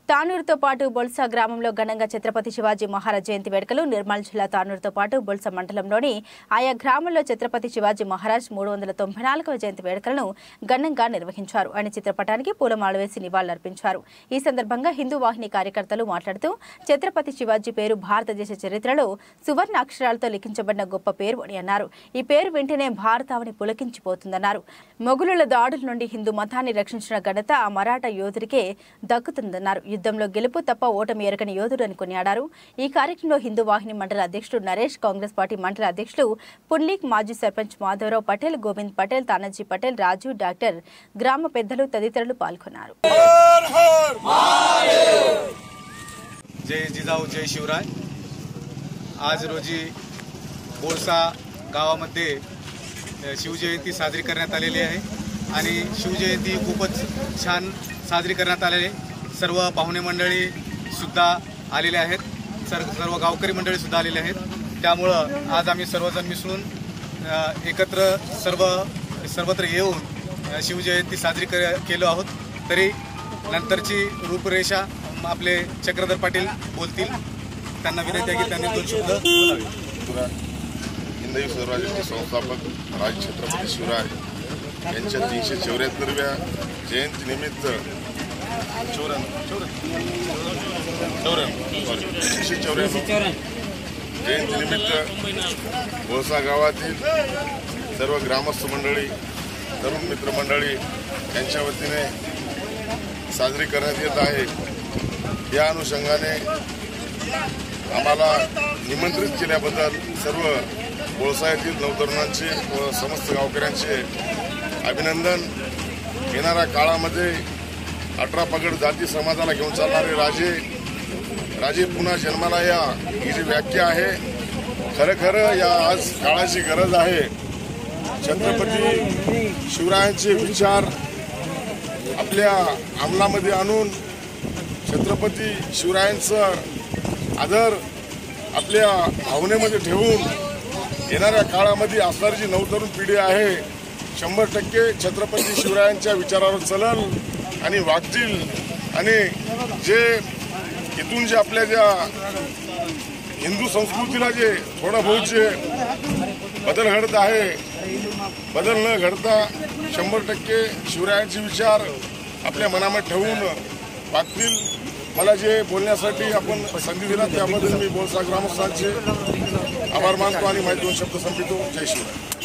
తానూరుతో పాటు బొల్స గ్రామంలో ఘనంగా ఛత్రపతి శివాజీ మహారాజ్ జయంతి వేడుకలు నిర్మల్ జిల్లా తానూరుతో పాటు బొల్స మండలంలోని ఆయా గ్రామాల్లో ఛత్రపతి శివాజీ మహారాజ్ 394వ జయంతి వేడుకలను ఘనంగా నిర్వహించారు. ఆయన చిత్రపటానికి పూలమాల వేసి నివాళులర్పించారు. ఈ సందర్భంగా హిందూ వాహిని కార్యకర్తలు మాట్లాడుతూ ఛత్రపతి శివాజీ పేరు భారతదేశ చరిత్రలో సువర్ణ అక్షరాలతో లిఖించబడిన గొప్ప పేరు అని అన్నారు. ఈ పేరు వింటేనే భారతావని పులకించిపోతుందన్నారు. మొఘలుల దాడుల నుండి హిందూ మతాన్ని రక్షించిన ఘనత ఆ మరాఠా యోధుడికే దక్కుతుందన్నారు. యుద్ధంలో గెలుపు తప్ప ఓటమి ఎరగని యోధుడు అని కొనియాడారు. ఈ కార్యక్రమంలో హిందూ వాహిని మండల అధ్యక్షుడు నరేష్, కాంగ్రెస్ పార్టీ మండల అధ్యక్షులు పుండ్లీక్, మాజీ సర్పంచ్ మాధవరావు పటేల్, గోవింద్ పటేల్, తానాజీ పటేల్, రాజు, డాక్టర్, గ్రామ పెద్దలు తదితరులు पालखोनारू. जय जिजाऊ जय शिवराय. आज रोजी बोळसा गावामध्ये शिवजयंती साजरी करण्यात आलेली आहे आणि शिवजयंती खूपच छान साजरी करण्यात आलेली. सर्व पाहुणे मंडळी सुद्धा आलेले आहेत, सर्व गावकरी मंडळी सुद्धा आलेले आहेत. त्यामुळे आज आम्ही सर्वजण मिसळून एकत्र सर्वत्र येऊन शिवजयंती साजरी केलो आहोत. तरी नंतरची रूपरेषा आपले चक्रधर पाटील बोलतील. त्यांना विनंती आहे की त्यांनी 2 शब्द बोलावे. हिंदवी स्वराज्याचे संस्थापक राज छत्रपती शिवराय यांच्या 374व्या जयंती निमित्त 394 जयंती निमित्त बोळसा गावातील सर्व ग्रामस्थ मंडळी, तरुण मित्र मंडळी यांच्या वतीने साजरी करण्यात येत आहे. या अनुषंगाने आम्हाला निमंत्रित केल्याबद्दल सर्व बोळसा येथील नवतरुणांचे व समस्त गावकऱ्यांचे अभिनंदन. येणाऱ्या काळामध्ये 18 पगड जाती समाजाला घेऊन चालणारे राजे पुन्हा जन्माला या ही जी व्याख्या आहे, खरं या आज काळाची गरज आहे. छत्रपती शिवरायांचे विचार आपल्या अंमलामध्ये आणून छत्रपती शिवरायांचा आदर आपल्या भावनेमध्ये ठेवून येणाऱ्या काळामध्ये असणारी जी नवतरुण पिढी आहे 100% छत्रपती शिवरायांच्या विचारावर चलल आणि वागतील. आणि जे इथून जे आपल्या ज्या हिंदू संस्कृतीला जे थोडा बहुत जे बदल घडत आहे, बदल न घडता 100% शिवरायांचे विचार आपल्या मनामध्ये ठेवून वागतील. मला जे बोलण्यासाठी आपण संधी दिला त्याबद्दल मी बोळसा ग्रामस्थांचे आभार मानतो आणि माझे 2 शब्द संपवितो. जय शिवराय.